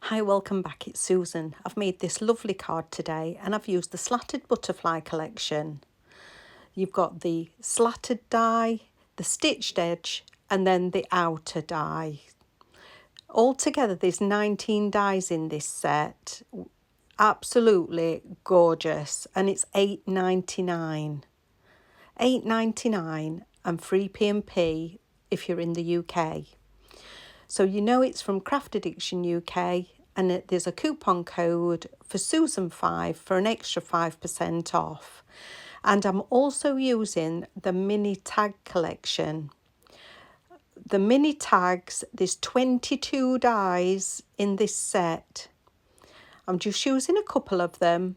Hi, welcome back, it's Susan. I've made this lovely card today and I've used the Slatted Butterfly collection. You've got the slatted die, the stitched edge and then the outer die. Altogether there's 19 dies in this set. Absolutely gorgeous, and it's $8.99. $8.99 and free P&P if you're in the UK. So you know it's from Craftaddictionuk, and there's a coupon code for Susan5 for an extra 5% off. And I'm also using the mini tag collection. The mini tags, there's 22 dies in this set. I'm just using a couple of them,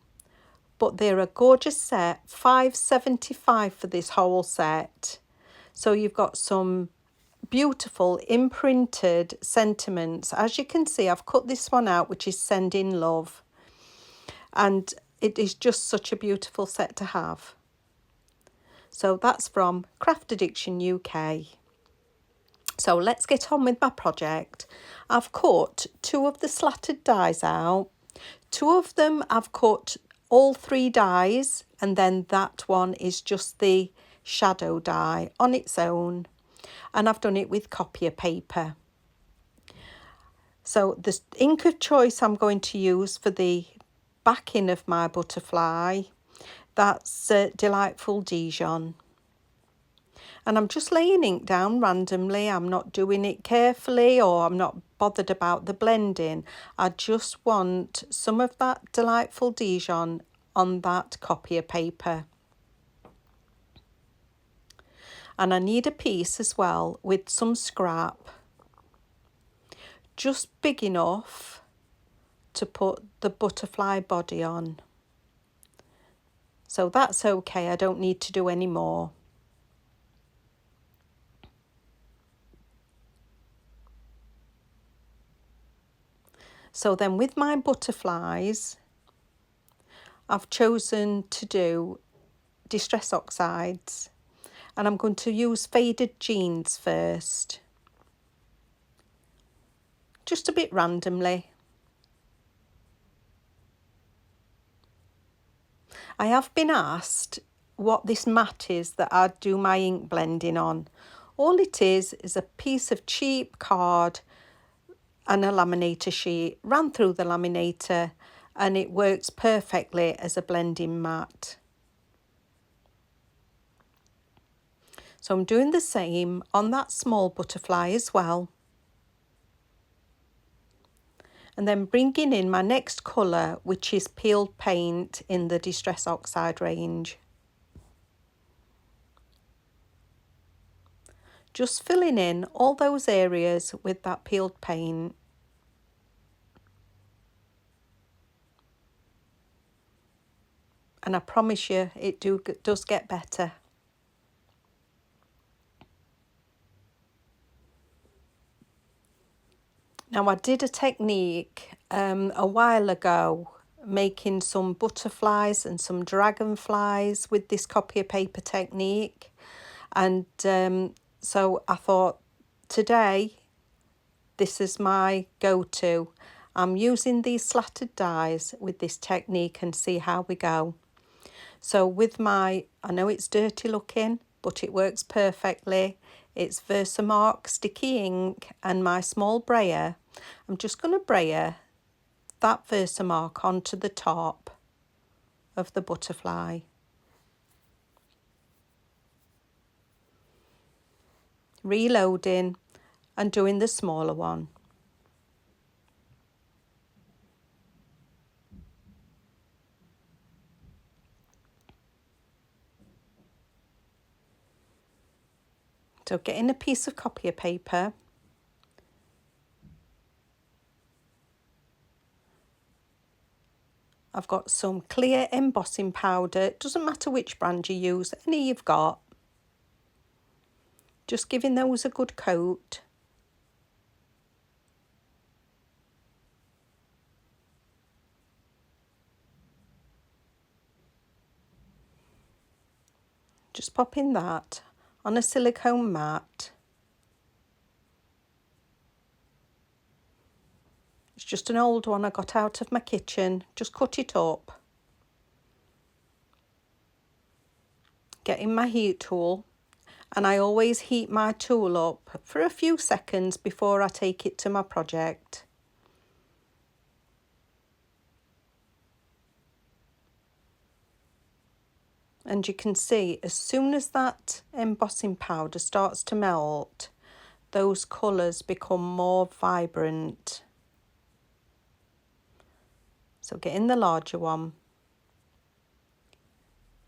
but they're a gorgeous set, $5.75 for this whole set. So you've got some beautiful imprinted sentiments. As you can see, I've cut this one out, which is Sending Love, and it is just such a beautiful set to have. So that's from Craftaddictionuk. So let's get on with my project. I've cut 2 of the slatted dies out. 2 of them I've cut all 3 dies, and then that one is just the shadow die on its own. And I've done it with copier paper. So the ink of choice I'm going to use for the backing of my butterfly, that's Delightful DIjon. And I'm just laying ink down randomly. I'm not doing it carefully, or I'm not bothered about the blending. I just want some of that Delightful DIjon on that copier paper. And I need a piece as well with some scrap, just big enough to put the butterfly body on. So that's okay, I don't need to do any more. So then with my butterflies, I've chosen to do Distress Oxides, and I'm going to use Faded Jeans first, just a bit randomly. I have been asked what this mat is that I do my ink blending on. All it is a piece of cheap card and a laminator sheet, ran through the laminator, and it works perfectly as a blending mat. So I'm doing the same on that small butterfly as well. And then bringing in my next colour, which is peeled paint in the Distress Oxide range. Just filling in all those areas with that peeled paint. And I promise you, it does get better. Now, I did a technique a while ago, making some butterflies and some dragonflies with this copier paper technique. And so I thought, today, this is my go-to. I'm using these slatted dies with this technique and see how we go. So with my, I know it's dirty looking, but it works perfectly. It's Versamark sticky ink and my small brayer. I'm just going to brayer that Versamark onto the top of the butterfly. Reloading and doing the smaller one. So getting a piece of copier paper, I've got some clear embossing powder. It doesn't matter which brand you use, any you've got. Just giving those a good coat. Just popping that on a silicone mat. It's just an old one I got out of my kitchen. Just cut it up. Get in my heat tool, and I always heat my tool up for a few seconds before I take it to my project. And you can see as soon as that embossing powder starts to melt, those colours become more vibrant. So get in the larger one,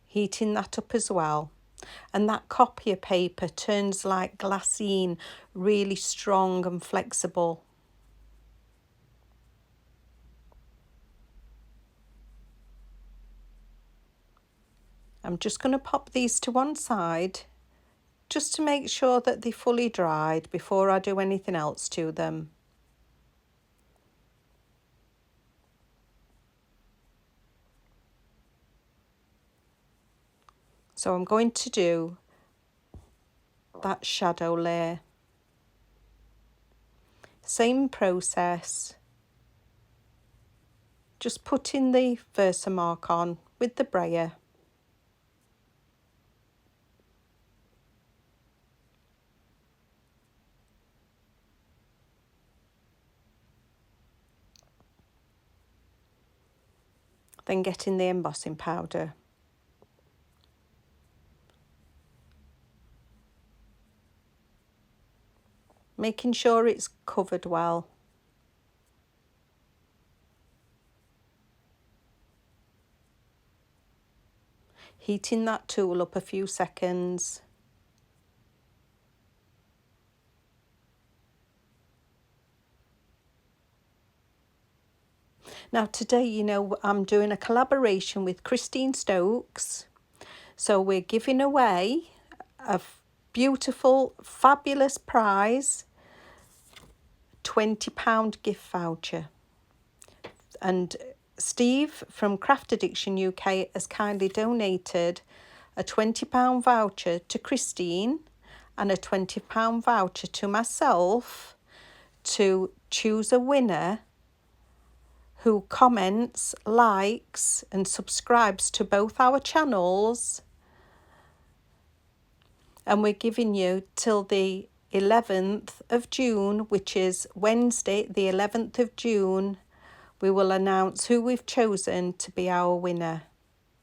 heating that up as well. And that copier paper turns like glassine, really strong and flexible. I'm just going to pop these to one side just to make sure that they're fully dried before I do anything else to them. So I'm going to do that shadow layer. Same process. Just putting the Versamark on with the brayer. Then getting the embossing powder. Making sure it's covered well. Heating that tool up a few seconds. Now today, you know, I'm doing a collaboration with Christine Stokes. So we're giving away a beautiful, fabulous prize, £20 gift voucher. And Steve from Craftaddictionuk has kindly donated a £20 voucher to Christine and a £20 voucher to myself to choose a winner who comments, likes and subscribes to both our channels. And we're giving you till the 11th of June, which is Wednesday, the 11th of June. We will announce who we've chosen to be our winner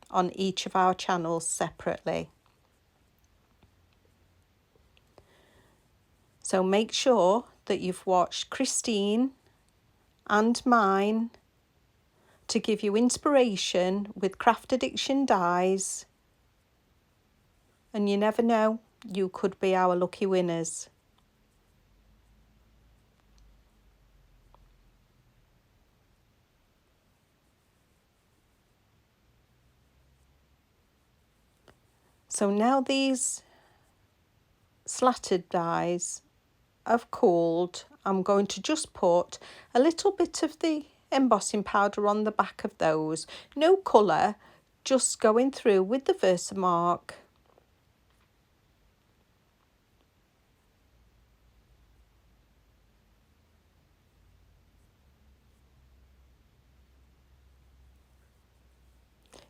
on each of our channels separately. So make sure that you've watched Christine and mine to give you inspiration with Craft Addiction dies. And you never know, you could be our lucky winners. So now these slatted dies have cooled, I'm going to just put a little bit of the embossing powder on the back of those. No colour, just going through with the Versamark.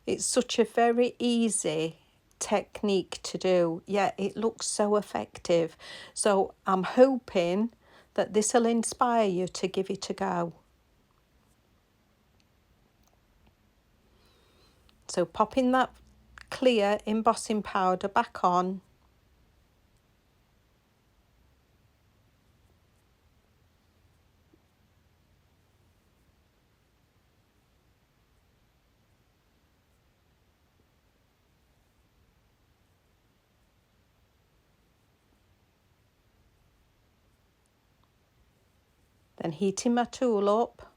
It's such a very easy technique to do, yet it looks so effective. So I'm hoping that this will inspire you to give it a go. So popping that clear embossing powder back on. Then heating my tool up.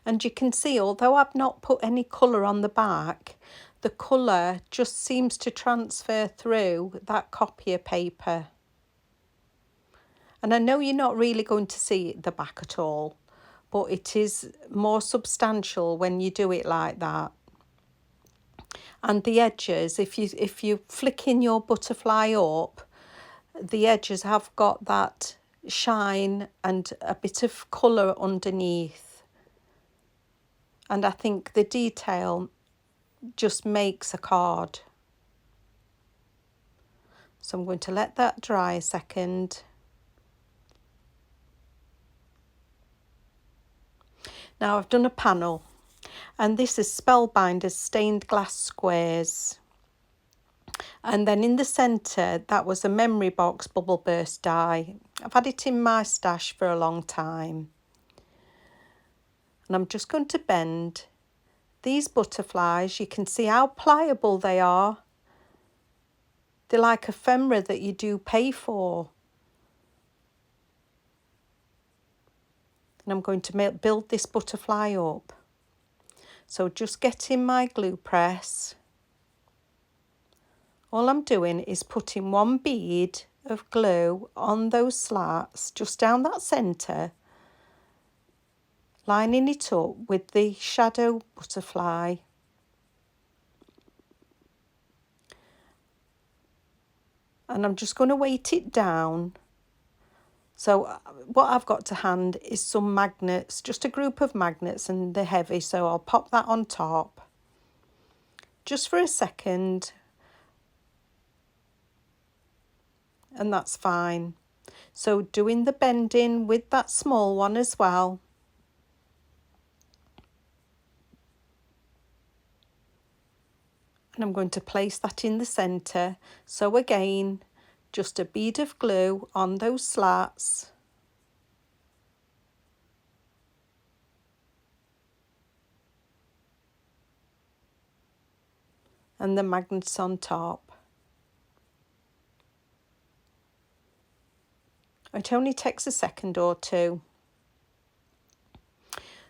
And you can see, although I've not put any colour on the back, the colour just seems to transfer through that copier paper. And I know you're not really going to see the back at all, but it is more substantial when you do it like that. And the edges, if you flicking your butterfly up, the edges have got that shine and a bit of colour underneath. And I think the detail just makes a card. So I'm going to let that dry a second. Now I've done a panel, and this is Spellbinder's stained glass squares. And then in the centre, that was a memory box bubble burst die. I've had it in my stash for a long time. And I'm just going to bend these butterflies. You can see how pliable they are. They're like ephemera that you do pay for. And I'm going to build this butterfly up. So just getting my glue press. All I'm doing is putting one bead of glue on those slats, just down that centre, lining it up with the shadow butterfly. And I'm just going to weight it down. So what I've got to hand is some magnets, just a group of magnets, and they're heavy, so I'll pop that on top. Just for a second. And that's fine. So doing the bending with that small one as well. And I'm going to place that in the centre. So again, just a bead of glue on those slats. And the magnets on top. It only takes a second or two.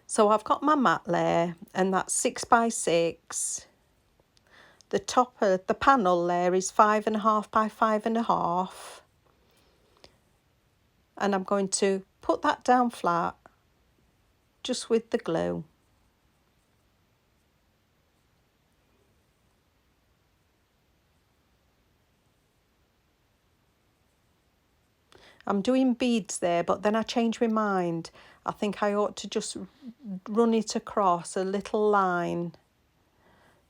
So I've got my mat layer, and that's 6 by 6. The top of the panel layer is 5.5 by 5.5. And I'm going to put that down flat, just with the glue. I'm doing beads there, but then I changed my mind. I think I ought to just run it across a little line.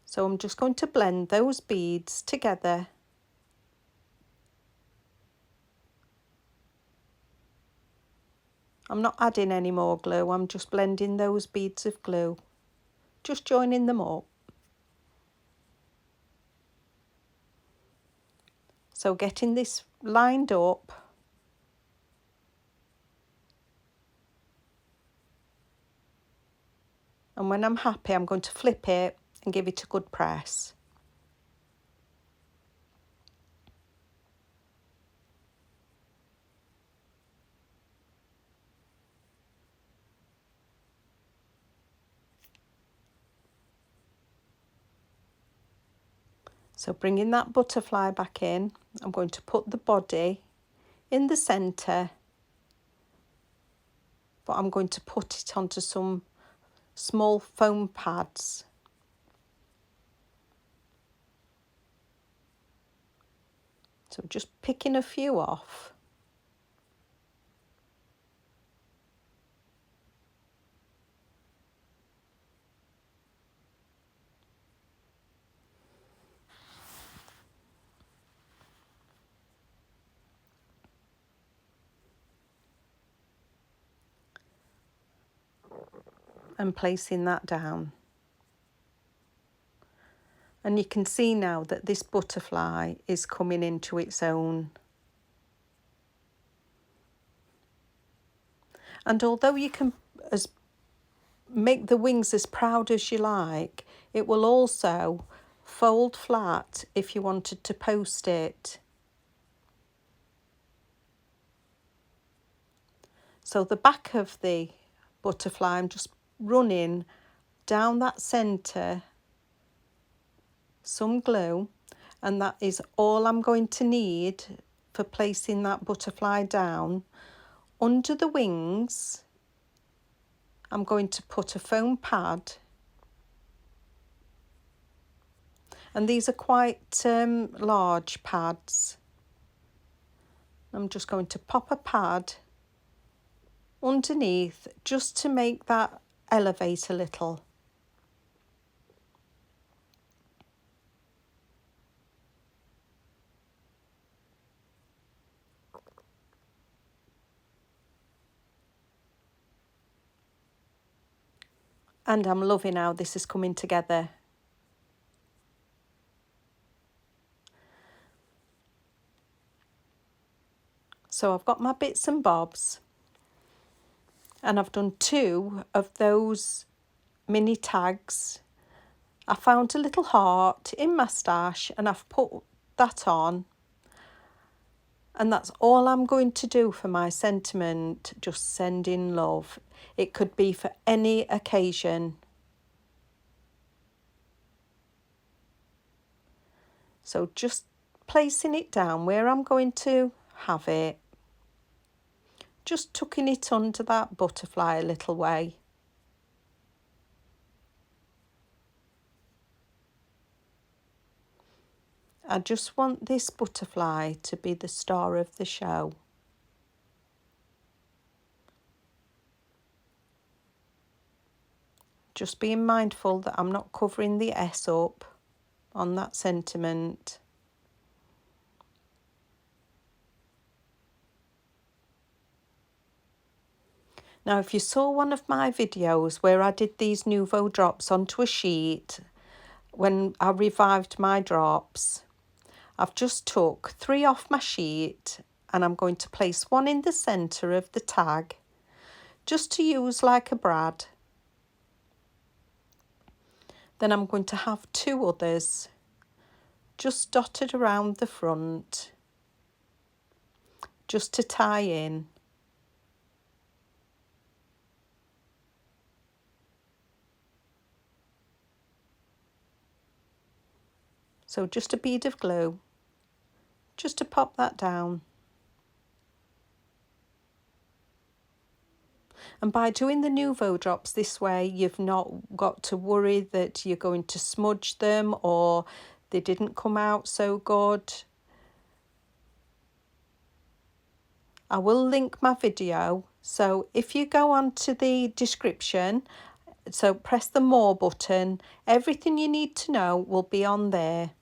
So I'm just going to blend those beads together. I'm not adding any more glue, I'm just blending those beads of glue, just joining them up. So getting this lined up. And when I'm happy, I'm going to flip it and give it a good press. So bringing that butterfly back in, I'm going to put the body in the centre, but I'm going to put it onto some small foam pads. So just picking a few off. And placing that down. And you can see now that this butterfly is coming into its own. And although you can make the wings as proud as you like, it will also fold flat if you wanted to post it. So the back of the butterfly, I'm just running down that centre some glue, and that is all I'm going to need for placing that butterfly down. Under the wings, I'm going to put a foam pad, And these are quite large pads. I'm just going to pop a pad underneath just to make that elevate a little. And I'm loving how this is coming together. So I've got my bits and bobs, and I've done 2 of those mini tags. I found a little heart in my stash and I've put that on. And that's all I'm going to do for my sentiment, just sending love. It could be for any occasion. So just placing it down where I'm going to have it. Just tucking it under that butterfly a little way. I just want this butterfly to be the star of the show. Just being mindful that I'm not covering the S up on that sentiment. Now, if you saw one of my videos where I did these Nouveau drops onto a sheet, when I revived my drops, I've just took 3 off my sheet and I'm going to place one in the centre of the tag, just to use like a brad. Then I'm going to have 2 others just dotted around the front, just to tie in. So just a bead of glue, just to pop that down. And by doing the Nouveau drops this way, you've not got to worry that you're going to smudge them or they didn't come out so good. I will link my video, so if you go on to the description, so press the more button, everything you need to know will be on there.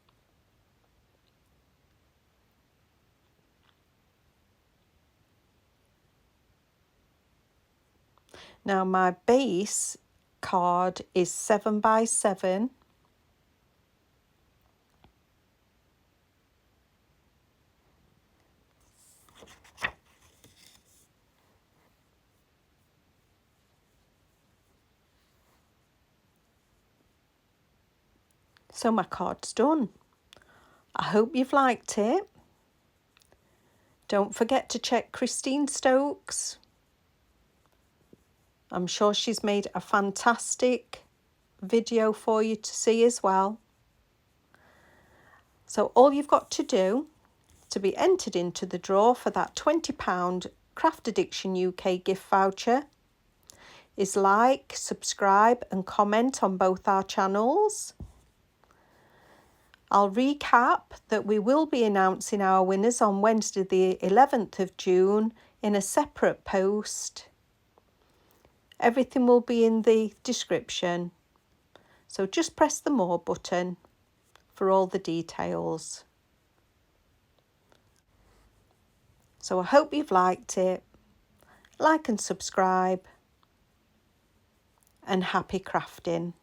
Now my base card is 7 by 7. So my card's done. I hope you've liked it. Don't forget to check Christine Stokes. I'm sure she's made a fantastic video for you to see as well. So all you've got to do to be entered into the draw for that £20 Craft Addiction UK gift voucher is like, subscribe and comment on both our channels. I'll recap that we will be announcing our winners on Wednesday the 11th of June in a separate post. Everything will be in the description. So just press the more button for all the details. So I hope you've liked it. Like and subscribe. And happy crafting.